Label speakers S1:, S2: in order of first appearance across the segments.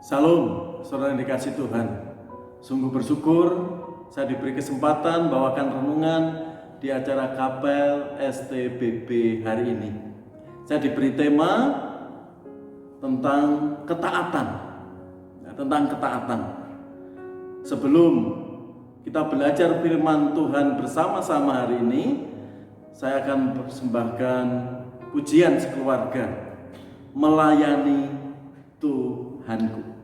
S1: Salam, saudara yang dikasih Tuhan. Sungguh bersyukur saya diberi kesempatan bawakan renungan di acara Kapel STBB hari ini. Saya diberi tema tentang ketaatan. Sebelum kita belajar firman Tuhan bersama-sama hari ini, saya akan persembahkan pujian sekeluarga, melayani Tuhanku.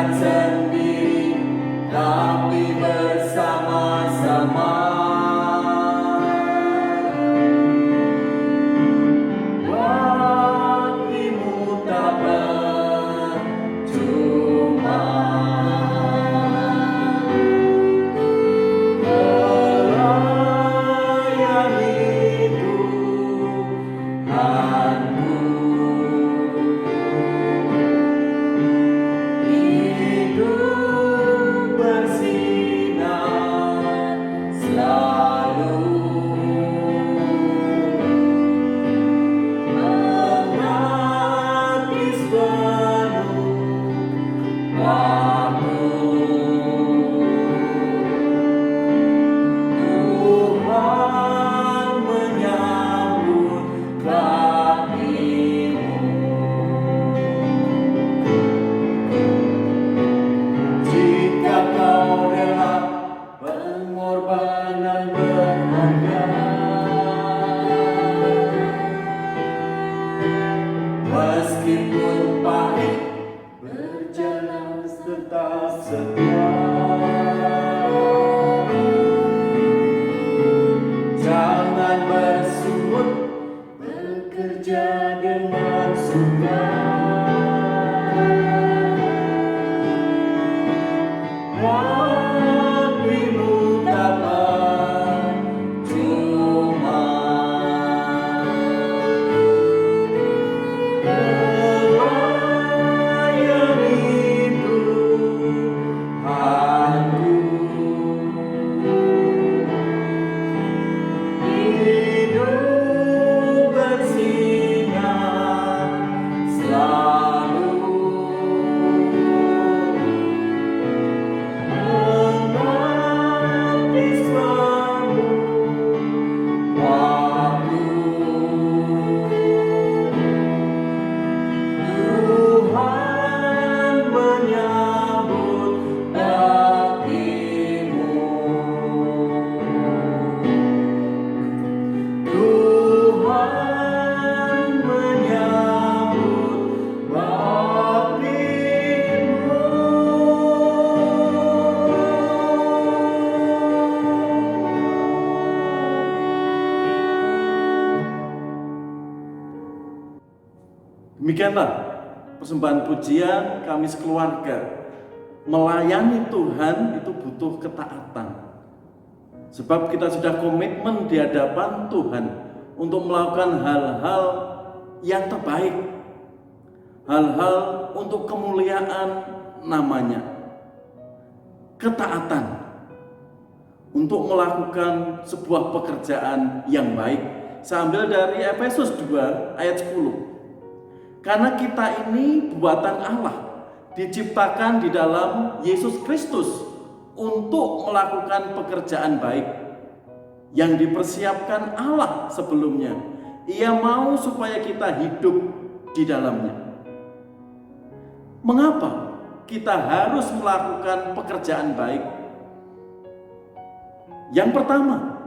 S1: Sendiri, tapi bersama-sama. Waktumu tak percuma. Melayani Tuhanku. Meskipun pahit, berjalan tetap setia. Jangan bersungut, bekerja dengan suka. Waktumu tak percuma. Selalu Demikianlah persembahan pujian kami sekeluarga. Melayani Tuhan itu butuh ketaatan. Sebab kita sudah komitmen di hadapan Tuhan untuk melakukan hal-hal yang terbaik. Hal-hal untuk kemuliaan namanya. Ketaatan untuk melakukan sebuah pekerjaan yang baik. Saya ambil dari Efesus 2 ayat 10. Karena kita ini buatan Allah, diciptakan di dalam Yesus Kristus untuk melakukan pekerjaan baik yang dipersiapkan Allah sebelumnya. Ia mau supaya kita hidup di dalamnya. Mengapa kita harus melakukan pekerjaan baik? Yang pertama,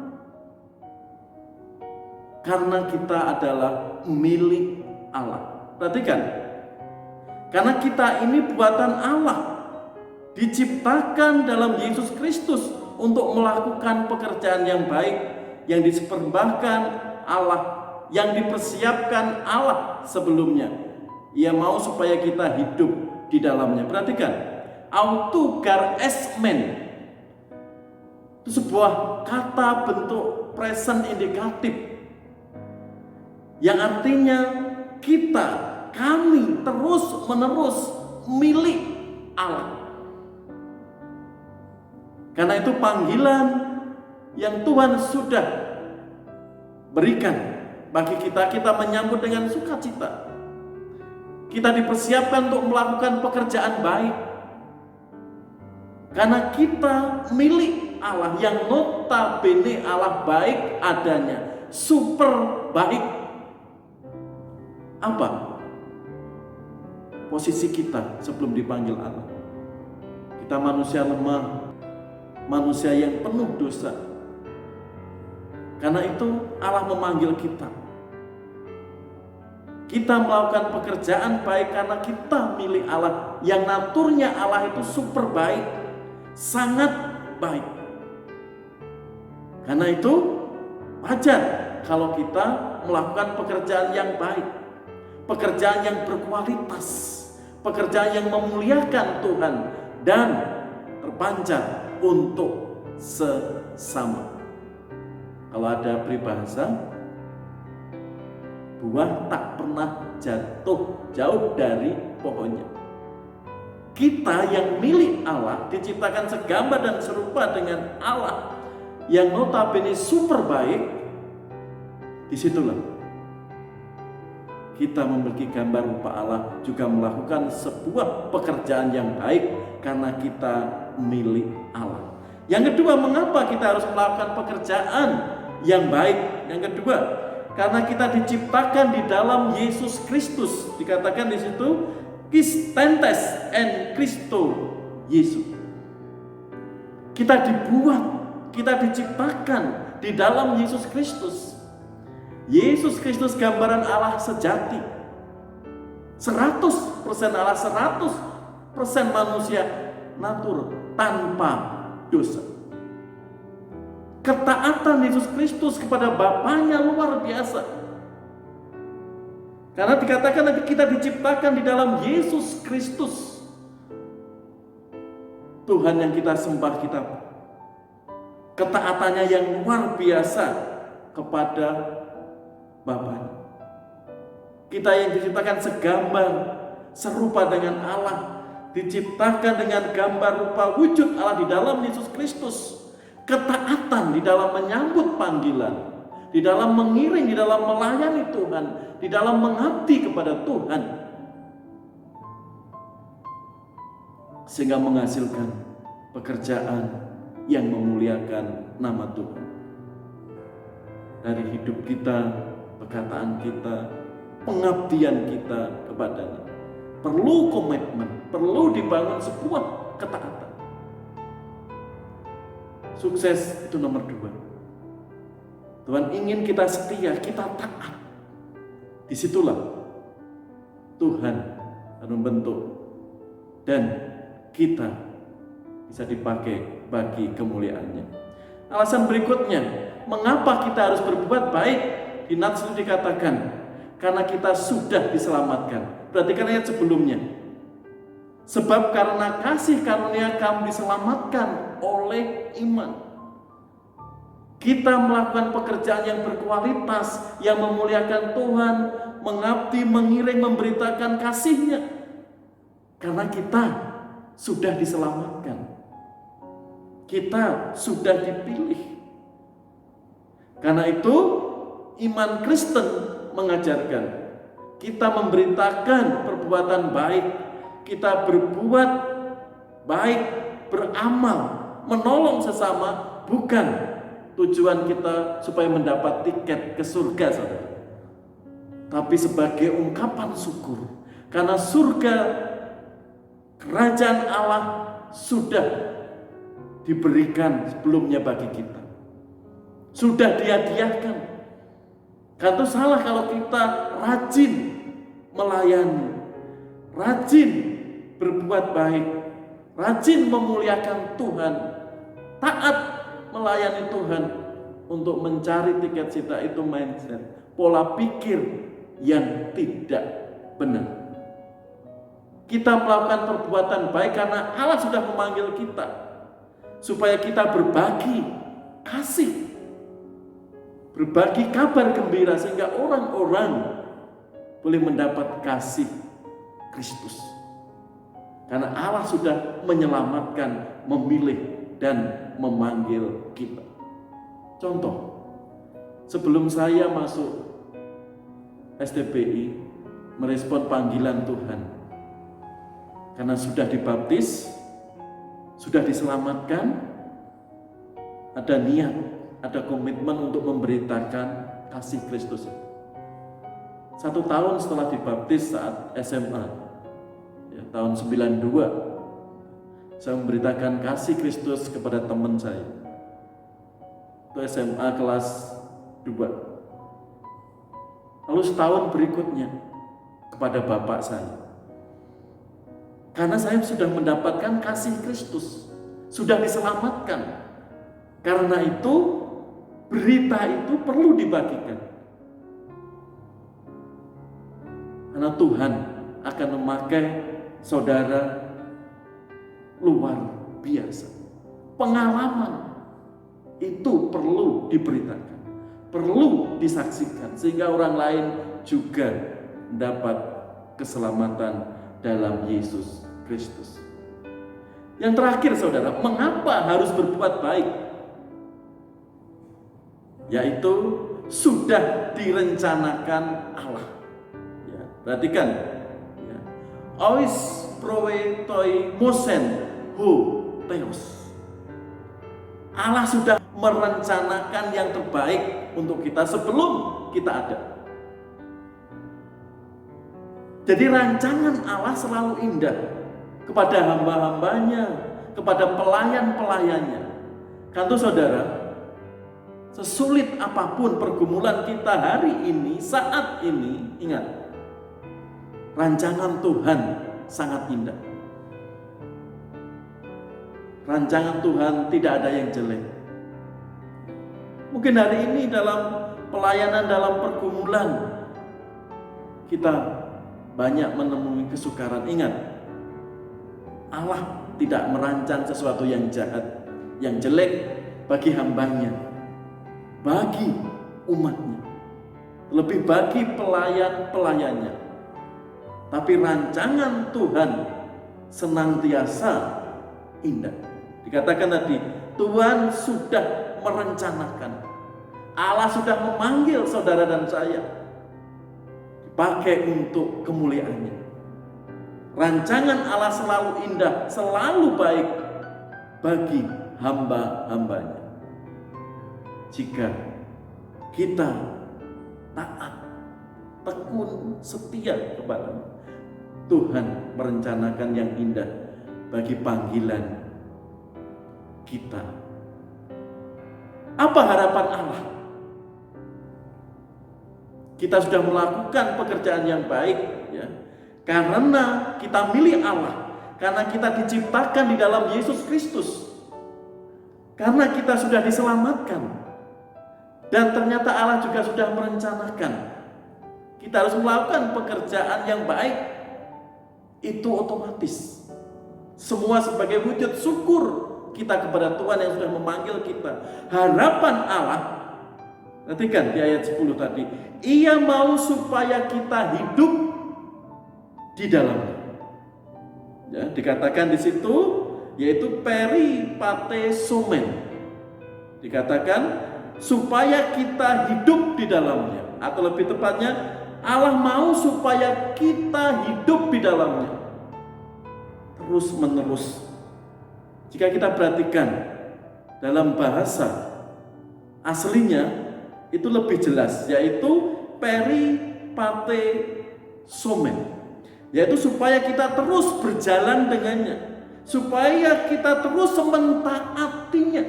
S1: karena kita adalah milik Allah. Perhatikan, karena kita ini buatan Allah, diciptakan dalam Yesus Kristus untuk melakukan pekerjaan yang baik yang dipersembahkan Allah, yang dipersiapkan Allah sebelumnya. Ia mau supaya kita hidup di dalamnya. Perhatikan, autogar esmen itu sebuah kata bentuk present indikatif yang artinya kami terus menerus milik Allah. Karena itu panggilan yang Tuhan sudah berikan bagi kita menyambut dengan sukacita. Kita dipersiapkan untuk melakukan pekerjaan baik. Karena kita milik Allah yang notabene Allah baik adanya, super baik. Apa posisi kita sebelum dipanggil Allah? Kita manusia lemah, manusia yang penuh dosa. Karena itu Allah memanggil kita. Kita melakukan pekerjaan baik karena kita milik Allah yang naturnya Allah itu super baik, sangat baik. Karena itu wajar kalau kita melakukan pekerjaan yang baik, pekerjaan yang berkualitas, pekerjaan yang memuliakan Tuhan dan terpancar untuk sesama. Kalau ada peribahasa, buah tak pernah jatuh jauh dari pohonnya. Kita yang milik Allah, diciptakan segambar dan serupa dengan Allah yang notabene super baik, disitulah kita memiliki gambar rupa Allah, juga melakukan sebuah pekerjaan yang baik karena kita milik Allah. Yang kedua, mengapa kita harus melakukan pekerjaan yang baik? Yang kedua, karena kita diciptakan di dalam Yesus Kristus. Dikatakan di situ, Christentes en Christo Yesus. Kita dibuat, kita diciptakan di dalam Yesus Kristus. Yesus Kristus gambaran Allah sejati. 100% Allah, 100% manusia natur tanpa dosa. Ketaatan Yesus Kristus kepada Bapaknya luar biasa. Karena dikatakan nanti kita diciptakan di dalam Yesus Kristus. Tuhan yang kita sembah, kita ketaatannya yang luar biasa kepada Bapaknya. Kita yang diciptakan segambar, serupa dengan Allah, diciptakan dengan gambar rupa wujud Allah di dalam Yesus Kristus. Ketaatan di dalam menyambut panggilan, di dalam mengiring, di dalam melayani Tuhan, di dalam mengabdi kepada Tuhan, sehingga menghasilkan pekerjaan yang memuliakan nama Tuhan. Dari hidup kita, perkataan kita, pengabdian kita kepadanya, perlu komitmen, perlu dibangun sebuah ketaatan. Sukses itu nomor 2. Tuhan ingin kita setia, kita taat. Disitulah Tuhan akan membentuk dan kita bisa dipakai bagi kemuliaannya. Alasan berikutnya, mengapa kita harus berbuat baik? Di Nats itu dikatakan, karena kita sudah diselamatkan. Perhatikan ayat sebelumnya. Sebab karena kasih karunia kamu diselamatkan oleh iman. Kita melakukan pekerjaan yang berkualitas, yang memuliakan Tuhan, mengabdi, mengiring, memberitakan kasih-Nya. Karena kita sudah diselamatkan. Kita sudah dipilih. Karena itu iman Kristen mengajarkan kita memberitakan perbuatan baik, kita berbuat baik, beramal, menolong sesama, bukan tujuan kita supaya mendapat tiket ke surga, saudara. Tapi sebagai ungkapan syukur, karena surga kerajaan Allah sudah diberikan sebelumnya bagi kita. Sudah dihadiahkan. Kan itu salah kalau kita rajin melayani, rajin berbuat baik, rajin memuliakan Tuhan, taat melayani Tuhan untuk mencari tiket cita. Itu mindset, pola pikir yang tidak benar. Kita melakukan perbuatan baik karena Allah sudah memanggil kita supaya kita berbagi kasih, berbagi kabar gembira sehingga orang-orang boleh mendapat kasih Kristus. Karena Allah sudah menyelamatkan, memilih, dan memanggil kita. Contoh, sebelum saya masuk STPI, merespon panggilan Tuhan, karena sudah dibaptis, sudah diselamatkan, ada niat, ada komitmen untuk memberitakan kasih Kristus. 1 tahun setelah dibaptis saat SMA, ya, tahun 92, saya memberitakan kasih Kristus kepada teman saya. Itu SMA kelas 2. Lalu setahun berikutnya kepada bapak saya. Karena saya sudah mendapatkan kasih Kristus, sudah diselamatkan. Karena itu berita itu perlu dibagikan. Karena Tuhan akan memakai saudara luar biasa. Pengalaman itu perlu diberitakan, perlu disaksikan, sehingga orang lain juga dapat keselamatan dalam Yesus Kristus. Yang terakhir, saudara, mengapa harus berbuat baik? Yaitu sudah direncanakan Allah. Ya, perhatikan. Ya. Ois proe toi mosen ho theos. Allah sudah merencanakan yang terbaik untuk kita sebelum kita ada. Jadi rancangan Allah selalu indah kepada hamba-hambanya, kepada pelayan-pelayannya. Kan tuh saudara, sesulit apapun pergumulan kita hari ini, saat ini, ingat, rancangan Tuhan sangat indah. Rancangan Tuhan tidak ada yang jelek. Mungkin hari ini dalam pelayanan, dalam pergumulan, kita banyak menemui kesukaran. Ingat, Allah tidak merancang sesuatu yang jahat, yang jelek bagi hambanya, bagi umatnya, lebih bagi pelayan-pelayannya. Tapi rancangan Tuhan senantiasa indah. Dikatakan tadi, Tuhan sudah merencanakan. Allah sudah memanggil saudara dan saya, dipakai untuk kemuliaannya. Rancangan Allah selalu indah, selalu baik bagi hamba-hambanya. Jika kita taat, tekun, setia kepada Tuhan, merencanakan yang indah bagi panggilan kita. Apa harapan Allah? Kita sudah melakukan pekerjaan yang baik, ya, karena kita milik Allah, karena kita diciptakan di dalam Yesus Kristus, karena kita sudah diselamatkan, dan ternyata Allah juga sudah merencanakan kita harus melakukan pekerjaan yang baik, itu otomatis. Semua sebagai wujud syukur kita kepada Tuhan yang sudah memanggil kita. Harapan Allah, perhatikan di ayat 10 tadi, Ia mau supaya kita hidup di dalamnya. Ya, dikatakan di situ yaitu peripatesomen. Dikatakan supaya kita hidup di dalamnya, atau lebih tepatnya Allah mau supaya kita hidup di dalamnya terus menerus. Jika kita perhatikan dalam bahasa aslinya itu lebih jelas, yaitu peripatesomen, yaitu supaya kita terus berjalan dengannya, supaya kita terus mentaatinya.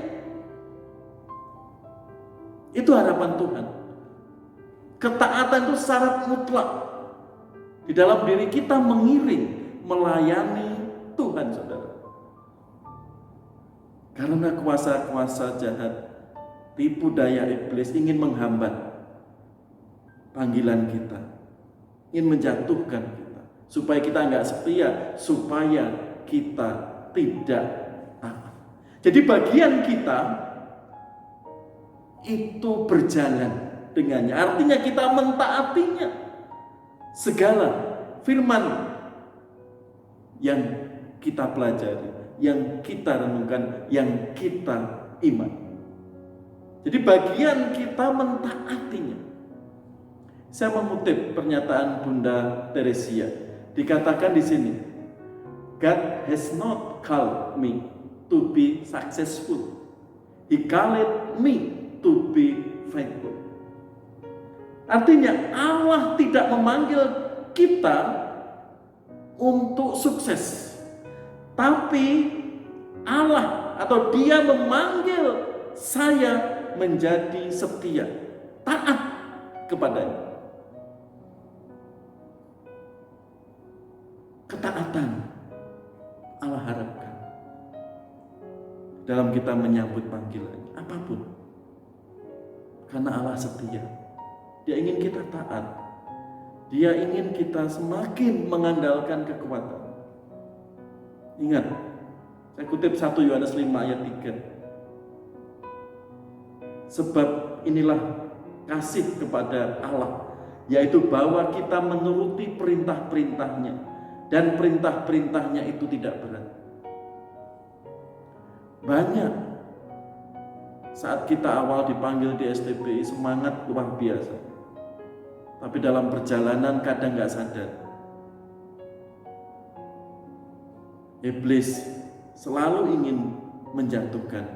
S1: Itu harapan Tuhan. Ketaatan itu syarat mutlak di dalam diri kita mengiring, melayani Tuhan, saudara. Karena kuasa-kuasa jahat, tipu daya iblis ingin menghambat panggilan kita, ingin menjatuhkan kita, supaya kita nggak setia, supaya kita tidak taat. Jadi bagian kita itu berjalan dengannya, artinya kita mentaatinya. Segala firman yang kita pelajari, yang kita renungkan, yang kita iman. Jadi bagian kita mentaatinya. Saya mengutip pernyataan Bunda Teresia. Dikatakan di sini, God has not called me to be successful. He called me to be faithful. Artinya Allah tidak memanggil kita untuk sukses, tapi Allah atau Dia memanggil saya menjadi setia, taat kepadanya. Ketaatan Allah harapkan dalam kita menyambut panggilan apapun, karena Allah setia. Dia ingin kita taat. Dia ingin kita semakin mengandalkan kekuatan. Ingat, saya kutip 1 Yohanes 5 ayat 3. Sebab inilah kasih kepada Allah, yaitu bahwa kita menuruti perintah-perintahnya, dan perintah-perintahnya itu tidak berat. Banyak saat kita awal dipanggil di STBI semangat luar biasa, tapi dalam perjalanan kadang nggak sadar, iblis selalu ingin menjatuhkan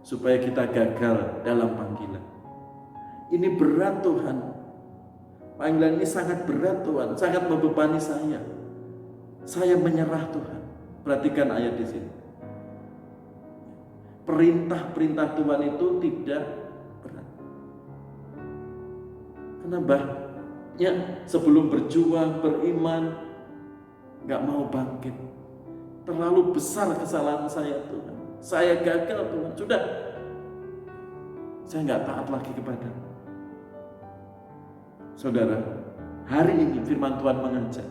S1: supaya kita gagal dalam panggilan. Ini berat Tuhan, panggilan ini sangat berat Tuhan, sangat membebani saya. Saya menyerah Tuhan. Perhatikan ayat di sini. Perintah-perintah Tuhan itu tidak berat. Kenapa? Ya, sebelum berjuang, beriman, gak mau bangkit. Terlalu besar kesalahan saya Tuhan. Saya gagal Tuhan. Sudah, saya gak taat lagi kepadamu. Saudara, hari ini firman Tuhan mengajak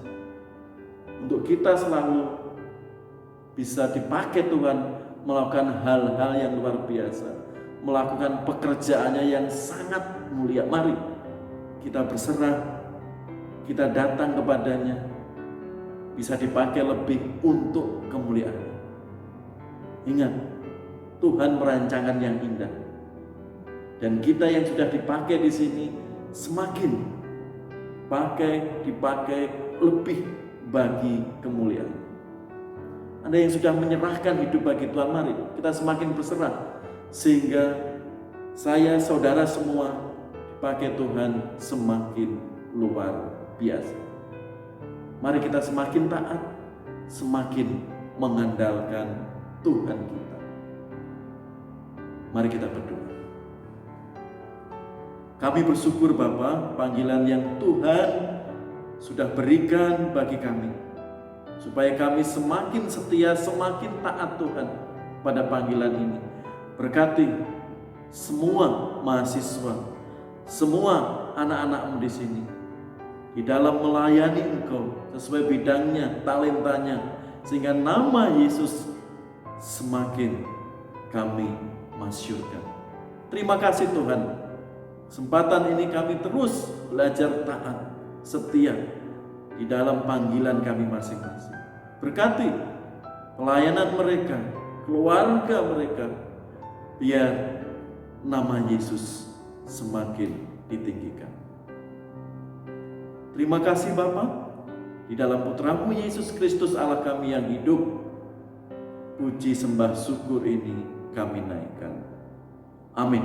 S1: untuk kita selalu bisa dipakai Tuhan melakukan hal-hal yang luar biasa, melakukan pekerjaannya yang sangat mulia. Mari kita berserah, kita datang kepadanya, bisa dipakai lebih untuk kemuliaan. Ingat, Tuhan merancangkan yang indah, dan kita yang sudah dipakai di sini semakin dipakai lebih bagi kemuliaan. Anda yang sudah menyerahkan hidup bagi Tuhan, mari kita semakin berserah, sehingga saya, saudara semua dipakai Tuhan semakin luar biasa. Mari kita semakin taat, semakin mengandalkan Tuhan kita. Mari kita berdoa. Kami bersyukur Bapa, panggilan yang Tuhan sudah berikan bagi kami, supaya kami semakin setia, semakin taat Tuhan pada panggilan ini. Berkati semua mahasiswa, semua anak-anak-Mu di sini, di dalam melayani Engkau sesuai bidangnya, talentanya, sehingga nama Yesus semakin kami masyurkan. Terima kasih Tuhan, kesempatan ini kami terus belajar taat, setia di dalam panggilan kami masing-masing. Berkati pelayanan mereka, keluarga mereka, biar nama Yesus semakin ditinggikan. Terima kasih Bapa, di dalam Putra-Mu Yesus Kristus Allah kami yang hidup, puji sembah syukur ini kami naikkan. Amin.